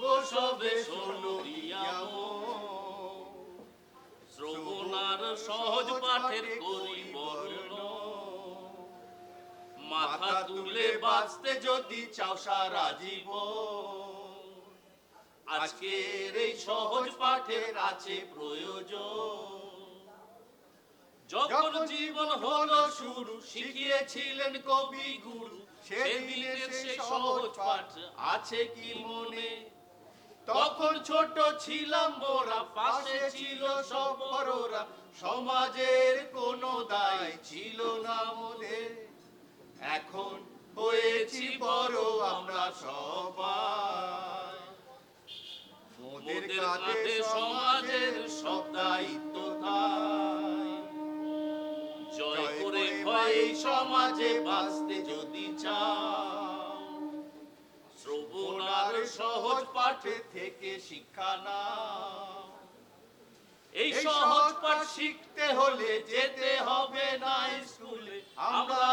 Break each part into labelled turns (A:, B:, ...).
A: ওগো সবে শোনো প্রিয়াম, শ্রবণার সহজ পাঠের করি বর্ণ। মাথা তুলে বাঁচতে যদি চাও সারা জীবন, আজকের এই সহজ পাঠের আছে প্রয়োজন। যখন জীবন হলো শুরু শিখিয়েছিলেন কবি গুরু, সেদিনের সেই সহজ পাঠ আছে কি মনে? তখন ছোট ছিলাম মোরা, পাশে ছিল সব বড়রা, সমাজের কোনো দায় ছিল না মোদের। এখন হয়েছি বড় আমরা সবাই, মোদের কাঁধে সমাজের সব দায়িত্ব তাই। জয় করে ভয় এই সমাজে বাঁচতে যদি চাও, শ্রবণার সহজ পাঠে থেকে শিক্ষা নাও। এই সহজ পাঠ শিখতে হলে যেতে হবে না স্কুলে, আমরা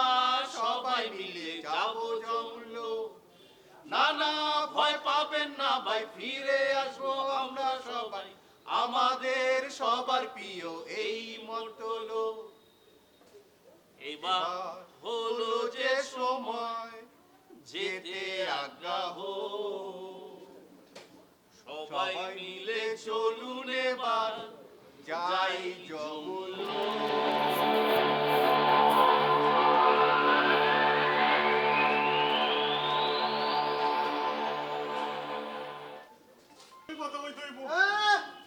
A: সবাই মিলে যাব জমলো। না না ভয় পাবেন না ভাই, ফিরে আসবো আমরা সবাই, আমাদের সবার প্রিয় এই মতলো। এবার হলো যে সময় যেতে আগ্রহ, সবাই মিলে চলুন এবার যাই জঙ্গল।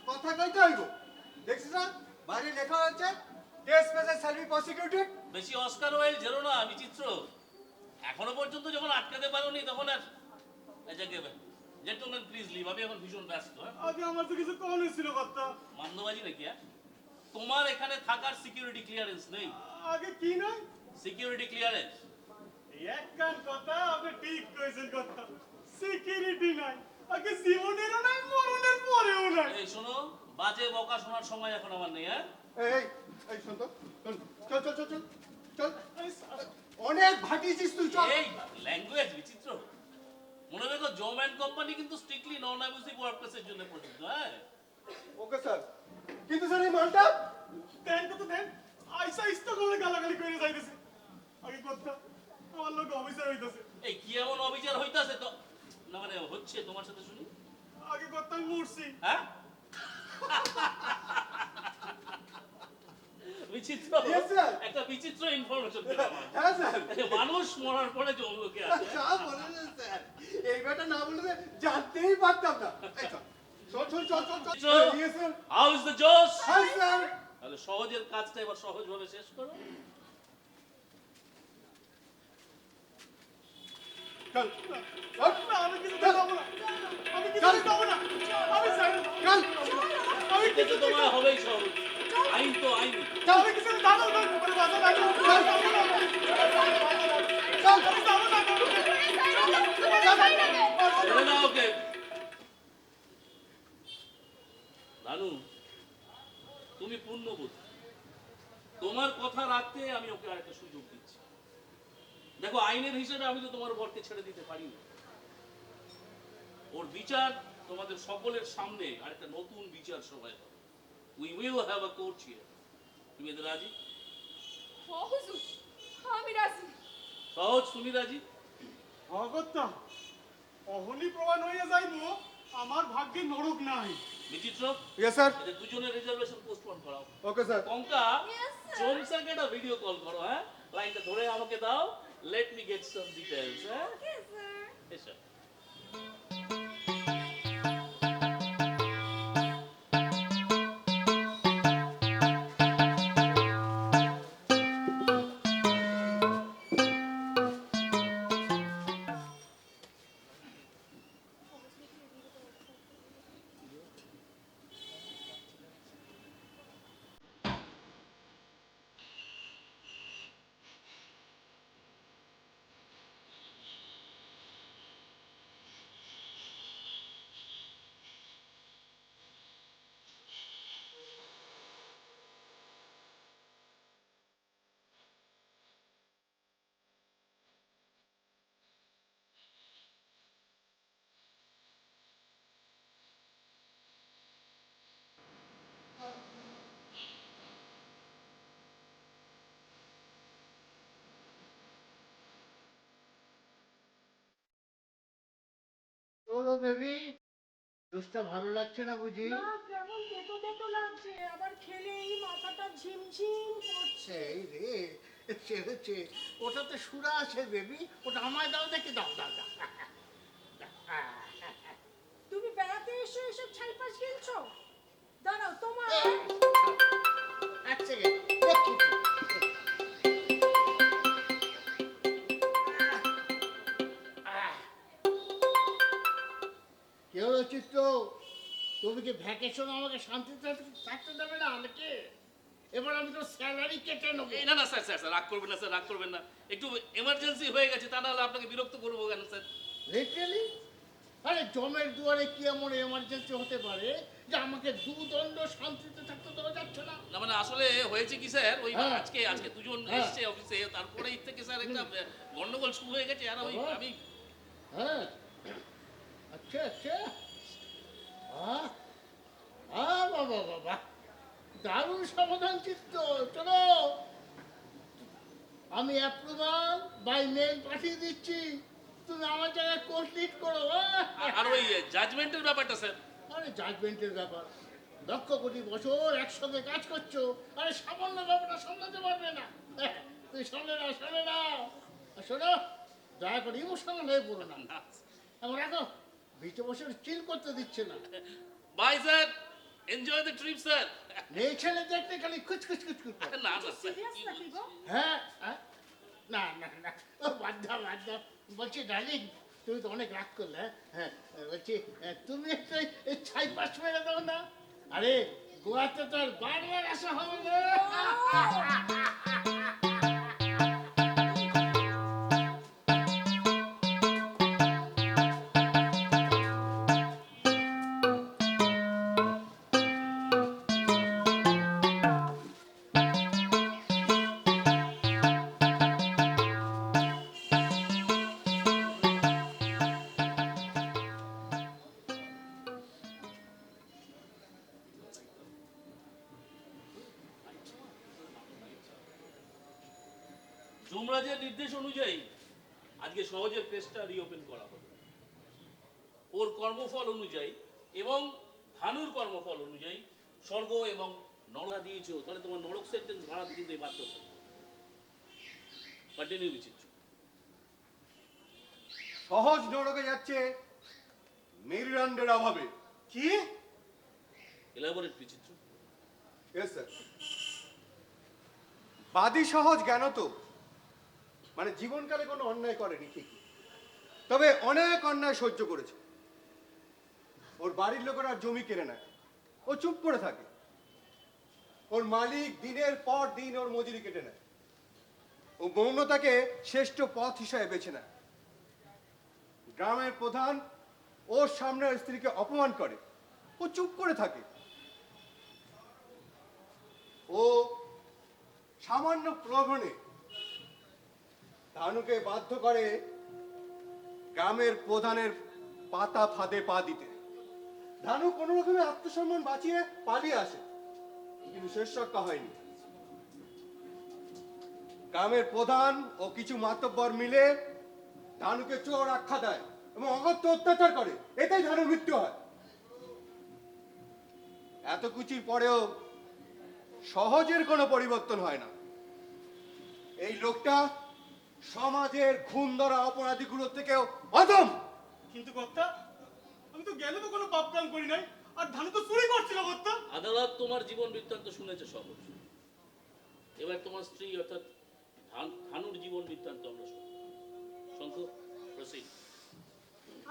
B: কথা কইতে হইব। দেখছিস না বাইরে লেখা হচ্ছে কেস পেশে সার্ভি প্রসিকিউটেড।
C: বেশি অস্কার ওয়েল ঝেড়ো না বিচিত্র, এখনো পর্যন্ত যখন আটকাতে পারোনি তখন আর জেন্টলম্যান প্লিজ লিভ, আমি এখন ভীষণ ব্যস্ত।
B: আগে আমার তো কিছু কম ছিল কথা।
C: মান্যবাজি নাকি? তোমার এখানে থাকার সিকিউরিটি ক্লিয়ারেন্স নেই।
B: আগে কি নাই?
C: সিকিউরিটি ক্লিয়ারেন্স
B: এক কান কথা আপনি ঠিক কইছেন কথা। সিকিউরিটি নাই, আগে জীবনেরও নাই মরণের পরেও নাই।
C: এই শোনো, বাজে বকা শোনার সময় এখন আমার নেই।
B: এই এই শুন তো, চল চল চল চল চল। অনেক ভাটিছিস তুই, চল।
C: এই ল্যাঙ্গুয়েজ বিচিত্র, মনে রেখো জম অ্যান্ড কোম্পানি কিন্তু স্ট্রিক্টলি নন অ্যাবিউসিভ ওয়ার্কপ্লেসের জন্য প্রযোজ্য। হ্যাঁ
B: ওকে স্যার, কিন্তু স্যার এই মালটা দেন কত দেন, আইসা ইস্তো করে গালাগালি করে যাইতেছে। আগে কথা আমার লোক অফিসার হইতাছে।
C: এই কি এমন অবিচার হইতাছে তো, না মানে হচ্ছে তোমার সাথে শুনি?
B: আগে কথা আমি মরছি।
C: হ্যাঁ বিচিত্র, একটা বিচিত্র ইনফরমেশন দিলাম।
B: হ্যাঁ স্যার,
C: মানুষ মরার পরে জমলোকে আছে।
B: যা বলেন স্যার, এই ব্যাটা না বললে জানতেই পারতাম না। চল চল চল চল চল। Yes sir.
C: How is the জোশ?
B: হ্যাঁ স্যার।
C: তাহলে সহজের কাজটা এবার সহজভাবে শেষ করো।
B: চল চল। না আমি কিছু দেবো না, আমি কিছু দেবো না, আমি স্যার চল। আমি
C: কিছু তোমার হবেই সহজ, আইন তো আইন।
B: আমি কিছু দেবো না, বলে বাসা না। চল চল
C: ছেড়ে দাও ওকে। রানু, তুমি পূর্ণবোধ, তোমার কথা রাখতে আমি ওকে আরেকটা সুযোগ দিচ্ছি। দেখো আইনের হিসেবে আমি তো তোমার বরকে ছেড়ে দিতে পারি না। ওর বিচার তোমাদের সকলের সামনে আরেকটা নতুন বিচার সভায় হবে। We will have a court here. তুমি এতে রাজি?
D: হুজুর আমি রাজি।
C: সহজ, তুমি রাজি?
B: অগত্যা অহনি প্রমাণ হইয়া যাইবো আমার ভাগ্যে নরক নাই।
C: বিচিত্র,
B: ইয়েস স্যার।
C: এদের দুজনের রিজার্ভেশন পোস্টপোন করাও।
B: Okay sir.
C: Kanka,
D: Yes, sir.
C: জোন স্যারকে একটা ভিডিও কল করো। হ্যাঁ, লাইনটা ধরে আমাকে দাও। Let me get some details. হ্যাঁ,
D: ওকে স্যার।
C: এসো।
E: ওরো বেবি, জুসটা ভালো লাগছে না বুঝি?
F: না, কেমন তেতো তেতো লাগছে, আবার খেলেই মাথাটা ঝিমঝিম করছে।
E: এই রে, ছেড়েছে। ওটাতে সুরা আছে বেবি, ওটা আমায় দাও দেখি, দাও দাও দাও।
F: তুমি বেড়াতে এসে এসব ছাইপাশ গিলছো? দাঁড়াও, তোমার
E: এক সেকেন্ড, দেখছি তো। কি হলো চিত্ত? তুমি কি ভ্যাকেশন আমাকে শান্তিতে থাকতে দেবে না আমাকে? এবার আমি তো স্যালারি কেটে নেবো।
C: এই না না স্যার স্যার স্যার, রাগ করবেন না স্যার, রাগ করবেন না। একটু এমার্জেন্সি হয়ে গেছে, তা নাহলে আপনাকে বিরক্ত করবো কেন স্যার?
E: লিটারালি? আরে জমের দুয়ারে কি এমন এমার্জেন্সি হতে পারে যে আমাকে দুদণ্ড শান্তিতে থাকতে দেওয়া যাচ্ছে না?
C: না মানে আসলে হয়েছে কি স্যার, ওই
E: হ্যাঁ।
C: আজকে আজকে দুজন
E: হ্যাঁ।
C: এসছে অফিসে, তারপরেই থেকে স্যার একটা গন্ডগোল শুরু হয়ে গেছে। আর ওই
E: বাবা।
C: আমি
E: হ্যাঁ, আচ্ছা আচ্ছা। আহ আহ, বাবা বাবা, দারুণ সমাধান চিত্ত। চলো, আমি অ্যাপ্রুভাল বাই মেল পাঠিয়ে দিচ্ছি, তুমি আমার জায়গায় কোর্ট লিড করো।
C: আর ওই জাজমেন্টের ব্যাপারটা স্যার,
E: আরে জাজমেন্টের ব্যাপার, লক্ষ কোটি বছর একসঙ্গে কাজ করছো, আরে সামান্য ব্যাপারটা সামলাতে পারবে না? তুই সামলে না, সামলে না। আর শোনো, দয়া করে ইমোশনাল হয়ে পড়ো না।
C: না
E: এখন রাখো, ভিটে বসে চিল করতে দিচ্ছে না।
C: Bye sir, enjoy the trip sir.
E: মেয়ে ছেলে দেখতে খালি খুচখুচ খুচখুচ করে।
C: না না স্যার,
F: সিরিয়াস নাকি গো?
E: হ্যাঁ হ্যাঁ? না না না, ও বাদ দাও বাদ দাও। বলছি ডার্লিং, তুমি তো অনেক রাগ করলে। হ্যাঁ বলছি, তুমি একটা এই ছাই পাশ মেরে দাও না। আরে গোয়াতে তো আর বারবার আসা হবে না।
C: যমরাজের নির্দেশ অনুযায়ী আজকে সহজের কেসটা রিওপেন করা হবে। ওর কর্মফল অনুযায়ী এবং ধানুর কর্মফল অনুযায়ী স্বর্গ এবং নরকা দিয়েছো, তাহলে তোমার নরক সেন্টেন্স ভাড়াতে কিন্তু এই বাধ্য হবে। কন্টিনিউ বিচিত্র।
B: সহজ নরকে যাচ্ছে মেরুদণ্ডের অভাবে। কি?
C: এলাবোরেট বিচিত্র।
B: Yes sir. বাদী সহজ জ্ঞান তো, মানে জীবনকালে কোনো অন্যায় করেনি ঠিকই, তবে অনেক অন্যায় সহ্য করেছে। ওর বাড়ির লোকেরা জমি কেড়ে নেয়, ও চুপ করে থাকে। ওর মালিক দিনের পর দিন ওর মজুরি কেটে নেয়, ও মৌনতাকে শ্রেষ্ঠ পথ হিসাবে বেছে নেয়। গ্রামের প্রধান ওর সামনে ওর স্ত্রীকে অপমান করে, ও চুপ করে থাকে। ও সামান্য প্রলোভনে ধানুকে বাধ্য করে গ্রামের প্রধানের পাতা ফাঁদে পা দিতে। ধানু কোনো রকমে আত্মসম্মান বাঁচিয়ে পালিয়ে আসে, কিন্তু শেষ রক্ষা হয়নি। গ্রামের প্রধান ও কিছু মাতব্বর মিলে ধানুকে চোর আখ্যা দেয় এবং অগত্য অত্যাচার করে, এতেই ধানুর মৃত্যু হয়। এত কিছুর পরেও সহজের কোনো পরিবর্তন হয় না। এই লোকটা সমাজের খুন ধরা অপরাধীগুলোর থেকেও অদম।
G: কিন্তু কর্তা, আমি তো গেলে তো কোনো পাপ কাম করি নাই, আর ধানু তো চুরি করছিল কর্তা।
C: আদালত তোমার জীবন বৃত্তান্ত শুনেছে সহজ। এবার তোমার স্ত্রী অর্থাৎ ধানুর জীবন বৃত্তান্ত আমরা শুনব। শঙ্খ, প্রসিড।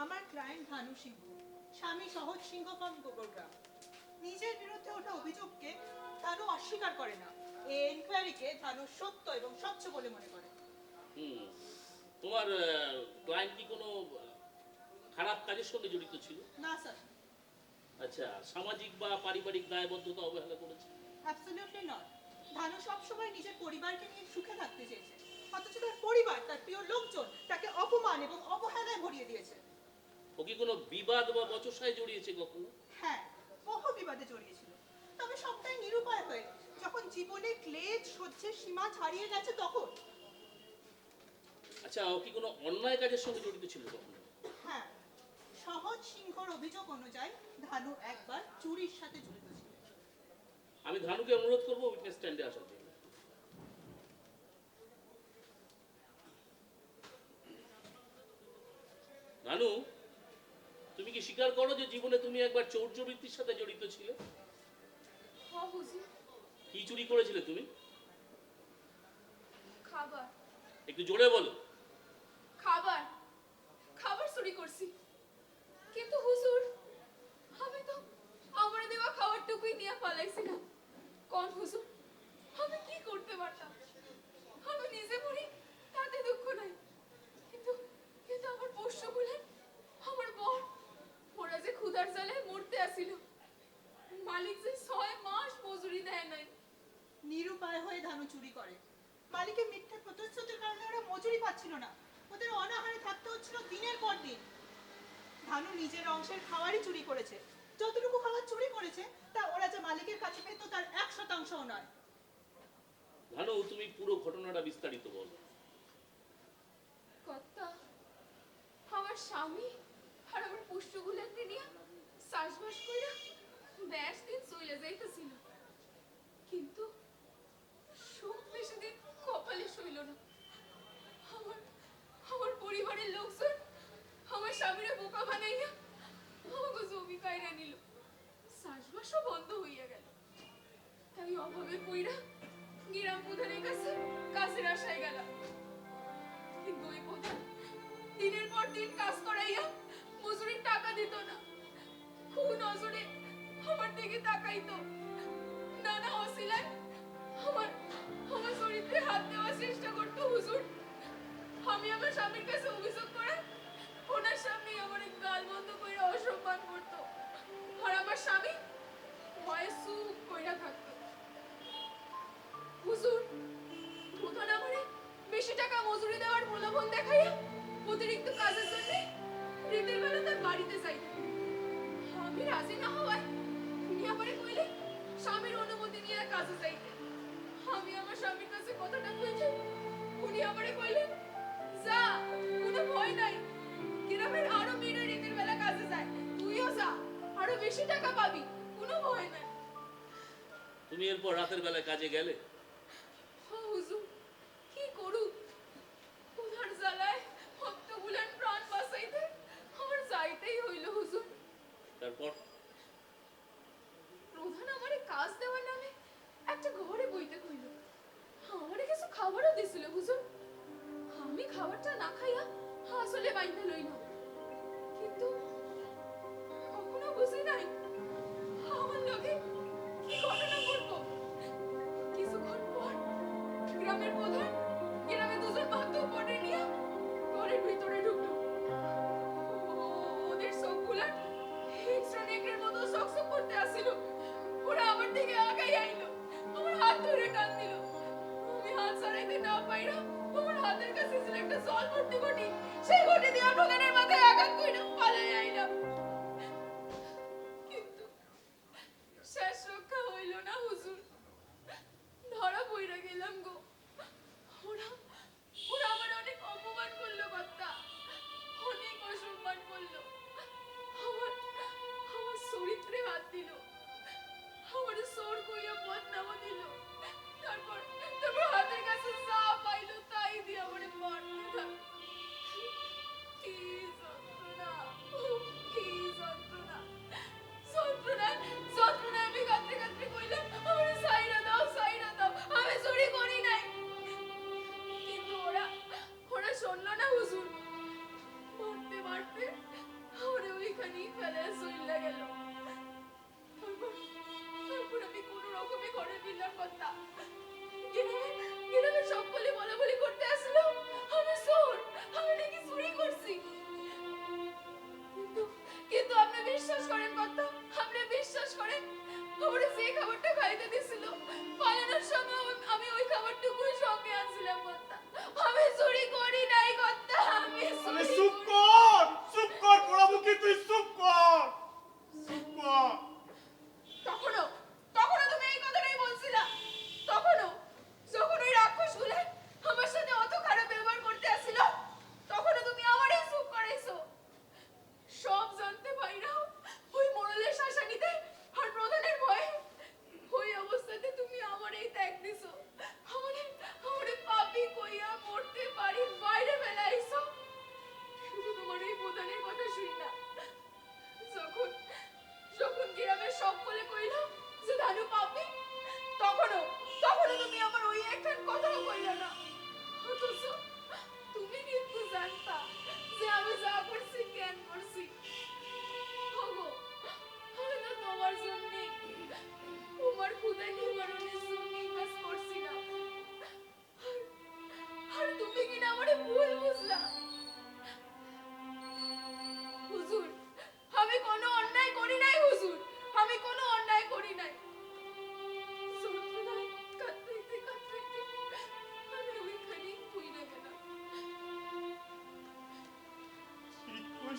H: আমার ক্লায়েন্ট ধানু সিংহ, স্বামী সহজ সিংহ ফ্রম গোবরগ্রাম। নিজের বিরুদ্ধে ওঠা অভিযোগকে ধানু অস্বীকার করে না। এই এনকোয়ারিকে ধানু সত্য এবং স্বচ্ছ বলে মনে করে।
C: তোমার ক্লায়েন্ট কি কোনো খারাপ কাজের সঙ্গে জড়িত ছিল?
H: না স্যার,
C: আচ্ছা, সামাজিক বা পারিবারিক দায়বদ্ধতা অবহেলা করেছে?
H: Absolutely not. ধানু সবসময় নিজের পরিবারকে নিয়ে সুখে থাকতে চেয়েছে, অথচ তার পরিবার, তার প্রিয় লোকজন তাকে অপমান এবং অবহেলায় ভরিয়ে দিয়েছে।
C: ও কি কোনো বিবাদ বা বচসায় জড়িয়েছে কখনো?
H: হ্যাঁ, বহু বিবাদে জড়িয়েছিল, তবে সবটাই নিরুপায় হয়ে যখন জীবনে ক্লেদ সহ্যের সীমা ছাড়িয়ে গেছে তখন।
C: আচ্ছা, ও কি কোনো অন্যায় কাজের সঙ্গে জড়িত ছিল কখনো?
H: হ্যাঁ, সহজ অভিযোগ অনুযায়ী ধানু একবার চুরির সাথে জড়িত ছিল।
C: আমি ধানুকে অনুরোধ করবো উইটনেস স্ট্যান্ডে আসার জন্য। ধানু, তুমি কি স্বীকার করো যে জীবনে তুমি একবার চৌর্যবৃত্তির সাথে জড়িত ছিলে?
D: হ্যাঁ হুজুর।
C: কি চুরি করেছিলে তুমি?
D: খাবার
C: একটু জোরে বলো।
D: খাবার খাবার চুরি করছি। কিন্তু হুজুর, আমি তো আমার দেওয়া খাবারটুকুই নিয়ে পালাইছিলাম। কোন হুজুর, আমি কি করতে পারতাম? আমি নিজে মরি তাতে দুঃখ নাই, কিন্তু কিন্তু আমার পোষ্যগুলো, আমার বর, ওরা যে ক্ষুধার জ্বালায় মরতে আসিল। মালিক যে 6 মাস মজুরি দেয় নাই।
H: নিরুপায় হয়ে ধানু চুরি করে। মালিকের মিথ্যা প্রতিশ্রুতির কারণে ওরা মজুরি পাচ্ছিল না, ওদের অনাহারে থাকতে হচ্ছিল দিনের পর দিন। ধানু নিজের অংশের খাবারই চুরি করেছে। যতটুকু খাবার চুরি করেছে তা ওরা যে মালিকের কাছে পেত তার 1% নয়।
C: ধানু, তুমি পুরো ঘটনাটা বিস্তারিত বলো।
D: কর্তা, আমার স্বামী আর আমার পুষ্টগুলাকে নিয়ে চাষবাস কইরা বেশ দিন চলে যাইতেছিল, কিন্তু সুখ বেশি দিন কপালে সইল না। আমার আমার পরিবারের লোকজন আমার স্বামীরে বোকা বানাইয়া আমাকে জমি কাইরা নিল। চাষবাসও বন্ধ হইয়া গেল। তাই অভাবে পইরা গ্রাম প্রধানের কাছে কাজের আশায় গেলাম। কিন্তু ওই প্রধান দিনের পর দিন কাজ করাইয়া মজুরির টাকা দিত না। খুব নজরে আমার দিকে তাকাইতো। নানা অসিলায় আমার আমার চরিত্রে হাত দেওয়ার চেষ্টা করতো হুজুর। আমি আমার স্বামীর কাছে অভিযোগ করে ওনার সামনে আমার গাল বন্ধ করে অসম্মান করতো। আর আমার স্বামী ভয়ে চুপ কইরা থাকতো। হুজুর, প্রধান আমারে বেশি টাকা মজুরি দেওয়ার প্রলোভন দেখাইয়া অতিরিক্ত কাজের জন্য রাতের বেলা তার বাড়িতে যাইতেন। আমি রাজি না হওয়ায় উনি আমারে কইলে স্বামীর অনুমতি নিয়ে কাজে যাইতে। আমি আমার স্বামীর কাছে কথাটা কইছি, উনি আমারে কইলেন, যা, কোনো ভয় নাই, গ্রামের আরো মেয়েরা রাতের বেলা কাজে যায়, তুইও যা, আরো বেশি টাকা পাবি, কোনো ভয় নাই।
C: তুমি এরপর রাতের বেলায় কাজে গেলে?
D: হুজুর, কি করু? উধার জ্বালায় হত্যগুলার প্রাণ বাঁচাইতে আমার যাইতেই হইল হুজুর।
C: তারপর?
D: প্রধান আমারে কাজ দেওয়ার নামে একটা ঘরে বইতে কইল। আমারে কিছু খাবারও দিছিল হুজুর। আমি খাবারটা না খাইয়া আসলে বাইতে লইলাম, কিন্তু কখনো বুঝি নাই আমার লগে কি ঘটনা ঘটবো। কিছুক্ষণ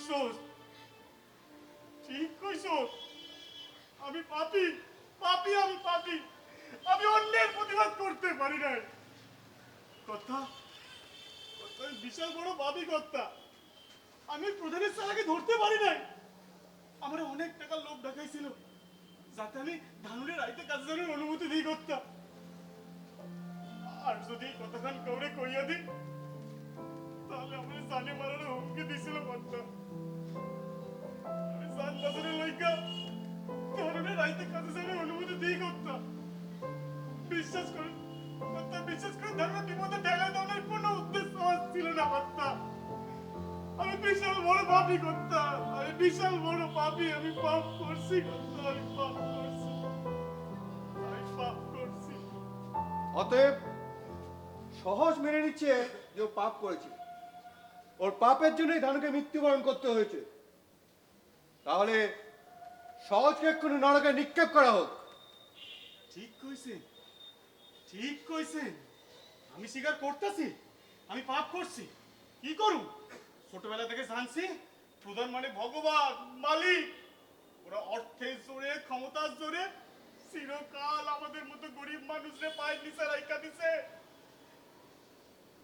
G: কইছস, ঠিক কইছস। আমি পাপী, পাপী, আমি পাপী। আমি অন্যের প্রতিবাদ করতে পারি নাই। কথা কথা বিশাল বড় পাপী কর্তা। আমি প্রধানের শালাকে ধরতে পারি নাই। আমার অনেক টাকা লোভ দেখাইছিল যাতে আমি ধানুরের রাইতে কাজ জানার অনুমতি দিই করতাম। আর যদি এই কথাখান কাউরে কইয়া দিই তাহলে আমার জানে মারার হুমকি দিছিল কর্তা। আমি জান বাজারে লইকা ধানুরের রাইতে কাজ জানার অনুমতি দিই করতাম। বিশ্বাস করে কর্তা, বিশ্বাস করে ধানুরের বিপদে ঠেলা দেওয়ার কোনো উদ্দেশ্য ছিল না কর্তা। আমি বিশাল বড় পাপী কর্তা, আমি বিশাল বড় পাপী। আমি পাপ করছি কর্তা, আমি পাপ করছি, আমি পাপ করছি।
B: অতএব সহজ মেনে নিচ্ছে যে ও পাপ করেছে, ওর পাপের জন্যই ধানুকে মৃত্যুবরণ করতে হয়েছে। তাহলে সহজকে এক্ষুনি নরকে নিক্ষেপ করা হোক।
G: ঠিক কইছেন, ঠিক কইছেন। আমি স্বীকার করতেছি আমি পাপ করছি। কি করুম? ছোটবেলা থেকে জানছি প্রধান মানে ভগবান, মালিক। ওরা অর্থের জোরে, ক্ষমতার জোরে চিরকাল আমাদের মতো গরিব মানুষরে পায়ের নিচে রাইখা দিছে।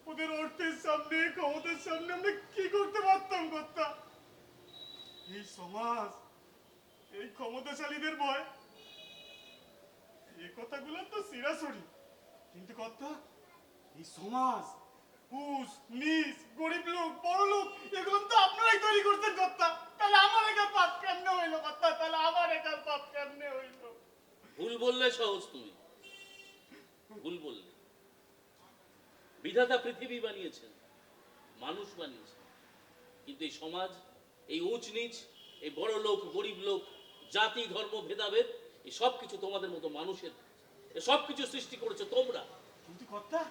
G: ওদের অর্থের সামনে, ক্ষমতার সামনে আমরা কি করতে পারতাম কর্তা? এই সমাজ, এই ক্ষমতাশালীদের ভয়, এই কথাগুলো তো চিরাচরি। কিন্তু কর্তা, এই সমাজ, উস নিচ, গরিব লোক, বড় লোক, এগুলো তো আপনারাই তৈরি করছেন কর্তা। তাহলে আমার একার পাপ কেমনে হইলো কর্তা? তাহলে আমার একার পাপ কেমনে হইলো?
C: ভুল বললে সহজ, তুমি ভুল বললে। বিধাতা পৃথিবী বানিয়েছেন, মানুষ বানিয়েছেন, কিন্তু এই সমাজ, এই উঁচ নিচ, এই বড় লোক গরিব লোক, জাতি ধর্ম ভেদাভেদ, এই সব কিছু তোমাদের মতো মানুষের, এই সব কিছু সৃষ্টি করেছে তোমরা।
G: কিন্তু কর্তা,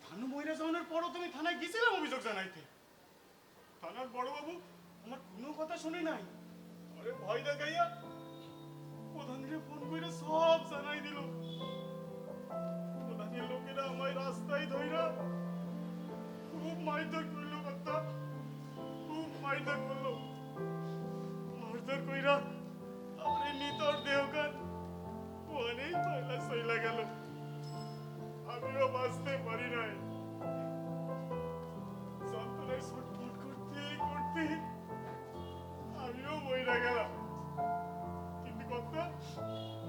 G: ধানু মহিলা যাওয়ার পরও তুমি থানায় গেছিলাম অভিযোগ জানাইতে। থানার বড়বাবু আমার কোনো কথা শুনে নাই। আরে ভয় দেখাইয়া প্রধানরে ফোন করে সব জানাই দিল। প্রধানের লোকেরা আমায় রাস্তায় ধইরা খুব মারধর করলো কর্তা, খুব মারধর করলো। মারধর কইরা আমার এই নিতর দেহকান অনেক পয়লা সইলা গেল। আমিও বাঁচতে পারি নাই। যন্ত্রণায় ছটফট করতে করতে আমিও মইরা গেলাম। কিন্তু কর্তা,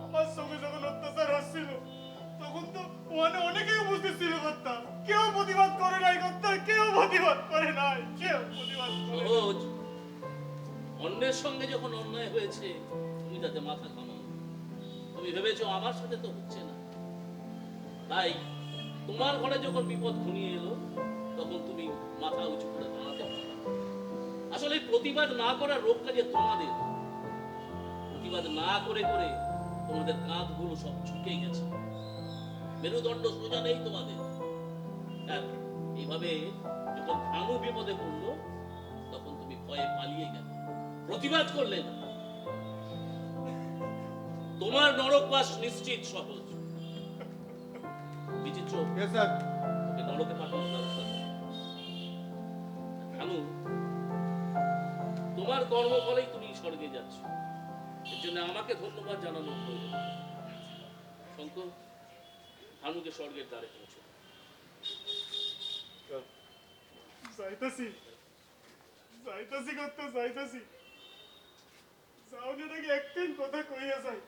G: আমার সঙ্গে যখন অত্যাচার হচ্ছিল তখন তো ওখানে অনেকেই উপস্থিত ছিল কর্তা। কেউ প্রতিবাদ করে নাই কর্তা, কেউ প্রতিবাদ করে নাই, কেউ প্রতিবাদ করে নাই।
C: সহজ, অন্যের সঙ্গে যখন অন্যায় হয়েছে তুমি তাতে মাথা ঘামাও। তুমি ভেবেছো আমার সাথে তো হচ্ছে না, তাই তোমার ঘরে যখন বিপদ ঘনিয়ে এলো তখন তুমি মাথা উঁচু করে দাঁড়াতে পারো। আসলে প্রতিবাদ না করার রোগটা যে তোমাদের, প্রতিবাদ না করে করে তোমাদের কাঁধগুলো সব ঝুঁকে গেছে, মেরুদণ্ড সোজা নেই তোমাদের। হ্যাঁ, এইভাবে যখন ধানু বিপদে পড়লো তখন তুমি ভয়ে পালিয়ে গেলে, প্রতিবাদ করলে না। তোমার নরকবাস নিশ্চিত সহজ। বিচিত্র,
B: Yes, sir.
C: ওকে নরকে পাঠানোর ব্যবস্থা করো। ধানু, তোমার কর্মফলেই তুমি স্বর্গে যাচ্ছ, এর জন্য আমাকে ধন্যবাদ জানানোর প্রয়োজন। শঙ্কর, ধানুকে স্বর্গের দ্বারে পৌঁছে দাও।
G: যাইতাছি, যাইতাছি কর্তা, যাইতাছি। যাওয়ার আগে একটাই কথা কইয়া যাই,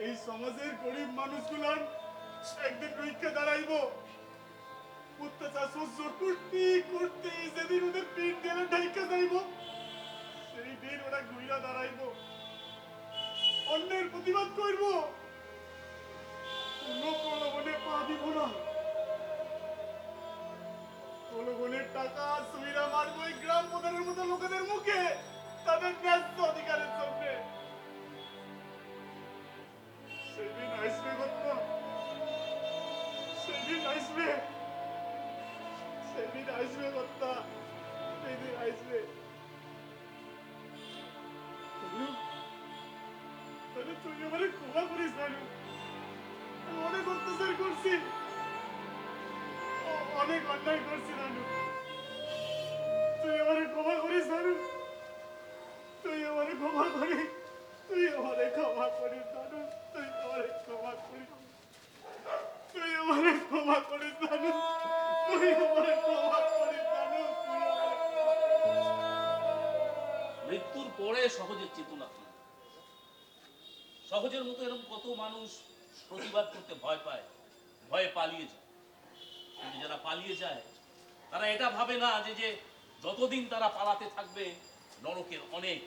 G: এই সমাজের গরিব মানুষগুলার একদিন রক্ষা দাঁড়াইব। অত্যাচার সহ্য করতে করতে যেদিন ওদের পিঠ গেলে ঢাইকা যাইব, সেই দিন ওরা ঘুইরা দাঁড়াইব, অন্যের প্রতিবাদ করব, কোনো প্রলোভনে পা দিব না। প্রলোভনের টাকা সুইরা মারবো এই গ্রাম প্রধানের মতো লোকেদের মুখে, তাদের ন্যায্য অধিকারের জন্য। সেদিন আসবে কর্তা, সেদিন আসবে, সেদিন আসবে কর্তা, সেদিন আসবে। তাহলে তুই আমারে ক্ষমা করিস নানু। আমি অনেক অত্যাচার করছি, অনেক অন্যায় করছি নানু। তুই
C: পরে সহজের চেতনা ফিরে। সহজের মতো এরকম কত মানুষ প্রতিবাদ করতে ভয় পায়, ভয়ে পালিয়ে যায়। কিন্তু যারা পালিয়ে যায় তারা এটা ভাবে না যে যতদিন তারা পালাতে থাকবে নরকের অনেক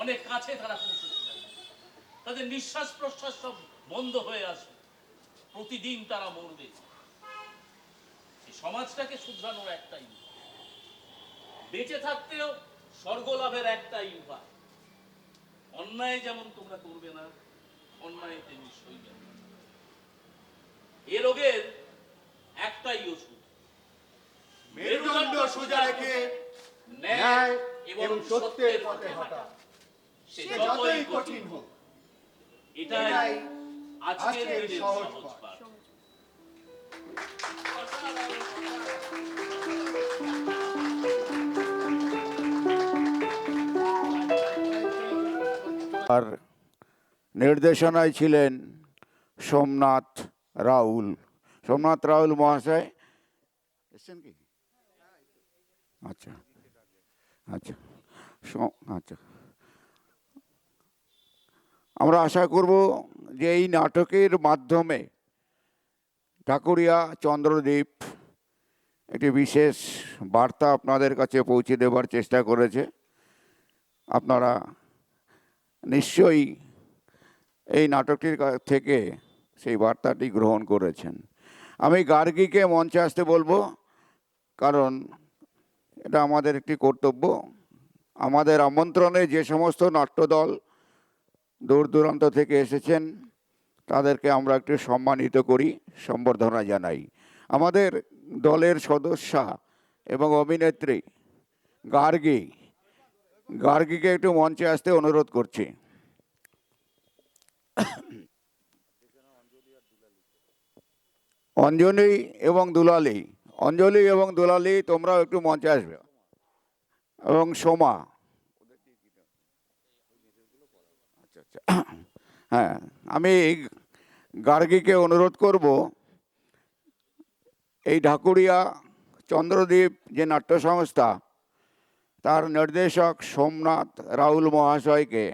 C: অনেক কাছে তারা পৌঁছে যাবে, তাদের নিঃশ্বাস প্রশ্বাস সব বন্ধ হয়ে আসবে, প্রতিদিন তারা মরবে। এই সমাজটাকে শুধরানোর একটাই উপায়, বেঁচে থাকতেও স্বর্গ লাভের একটাই উপায়, অন্যায় যেমন তোমরা করবে না, অন্যায় তেমনি সইবে না। এ রোগের একটাই ওষুধ,
B: মেরুদণ্ড সোজা রেখে ন্যায় এবং সত্যের পথে হাঁটা,
C: সে
B: সে যতই কঠিন হোক।
C: এটাই আজকের
B: আজকের
C: দিনের
B: সহজ
C: সহজ
B: পাঠ।
C: পাঠ।
I: আর নির্দেশনায় ছিলেন সোমনাথ রাউল। সোমনাথ রাউল মহাশয় এসছেন কি? আচ্ছা আচ্ছা আচ্ছা, আমরা আশা করব যে এই নাটকের মাধ্যমে ঢাকুরিয়া চন্দ্রদ্বীপ একটি বিশেষ বার্তা আপনাদের কাছে পৌঁছে দেবার চেষ্টা করেছে। আপনারা নিশ্চয়ই এই নাটকটির থেকে সেই বার্তাটি গ্রহণ করেছেন। আমি গার্গীকে মঞ্চে আসতে বলবো, কারণ এটা আমাদের একটি কর্তব্য। আমাদের আমন্ত্রণে যে সমস্ত নাট্যদল দূর দূরান্ত থেকে এসেছেন তাদেরকে আমরা একটু সম্মানিত করি, সম্বর্ধনা জানাই। আমাদের দলের সদস্যা এবং অভিনেত্রী গার্গীকে একটু মঞ্চে আসতে অনুরোধ করছি। অঞ্জলি এবং দুলালি তোমরাও একটু মঞ্চে আসবে, এবং সোমা। আচ্ছা আচ্ছা, হ্যাঁ, আমি গার্গীকে অনুরোধ করব এই ঢাকুরিয়া চন্দ্রদ্বীপ যে নাট্য সংস্থা, তার নির্দেশক সোমনাথ রাউল মহাশয়কে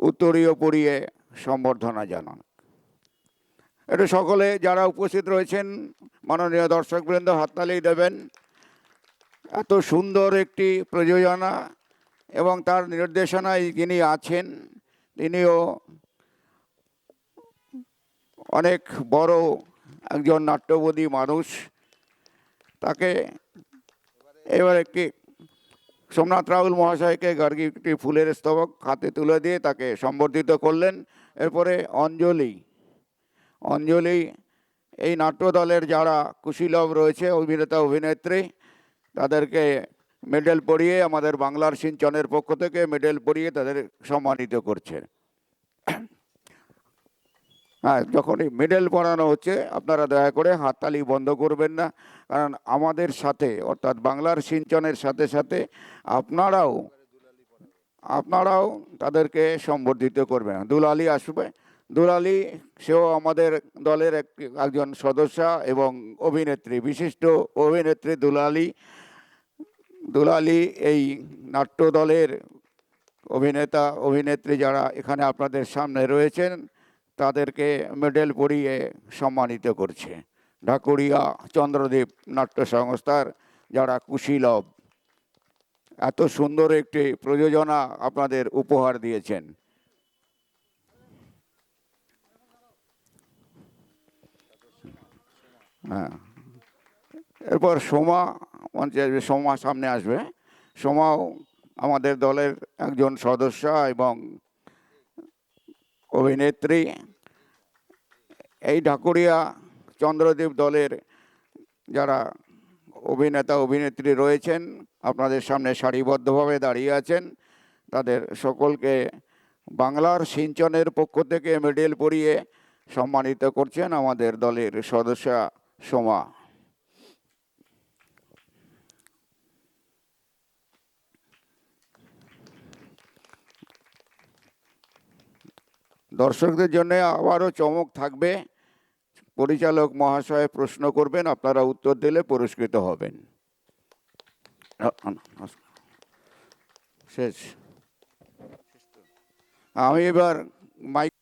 I: উত্তরীয় পরিয়ে সম্বর্ধনা জানান। এটা সকলে যারা উপস্থিত রয়েছেন মাননীয় দর্শকবৃন্দ হাততালি দেবেন। এত সুন্দর একটি প্রযোজনা এবং তার নির্দেশনায় যিনি আছেন তিনিও অনেক বড় একজন নাট্যবোধী মানুষ। তাকে এবার একটি সোমনাথ রাউল মহাশয়কে গার্গী একটি ফুলের স্তবক হাতে তুলে দিয়ে তাকে সম্বর্ধিত করলেন। এরপরে অঞ্জলি এই নাট্যদলের যারা কুশীলব রয়েছে, অভিনেতা অভিনেত্রী, তাদেরকে মেডেল পরিয়ে, আমাদের বাংলার সিঞ্চনের পক্ষ থেকে মেডেল পরিয়ে তাদের সম্মানিত করছে। হ্যাঁ, যখনই মেডেল পরানো হচ্ছে আপনারা দয়া করে হাততালি বন্ধ করবেন না, কারণ আমাদের সাথে অর্থাৎ বাংলার সিঞ্চনের সাথে সাথে আপনারাও তাদেরকে সম্বর্ধিত করবেন। দুলালি আসবে, দুলালি সেও আমাদের দলের একজন সদস্যা এবং অভিনেত্রী, বিশিষ্ট অভিনেত্রী দুলালি এই নাট্য দলের অভিনেতা অভিনেত্রী যারা এখানে আপনাদের সামনে রয়েছেন তাদেরকে মেডেল পরিয়ে সম্মানিত করছে ঢাকুরিয়া চন্দ্রদ্বীপ নাট্য সংস্থার যারা কুশীলব। এত সুন্দর একটি প্রযোজনা আপনাদের উপহার দিয়েছেন। হ্যাঁ, এরপর সোমা মঞ্চে আসবে, সোমা সামনে আসবে। সোমাও আমাদের দলের একজন সদস্যা এবং অভিনেত্রী। এই ঢাকুরিয়া চন্দ্রদ্বীপ দলের যারা অভিনেতা অভিনেত্রী রয়েছেন আপনাদের সামনে সারিবদ্ধভাবে দাঁড়িয়ে আছেন, তাদের সকলকে বাংলার সিঞ্চনের পক্ষ থেকে মেডেল পরিয়ে সম্মানিত করছেন আমাদের দলের সদস্যা সোমা। দর্শকদের জন্য আবারও চমক থাকবে। পরিচালক মহাশয় প্রশ্ন করবেন, আপনারা উত্তর দিলে পুরস্কৃত হবেন। শেষ। আমি এবার মাইক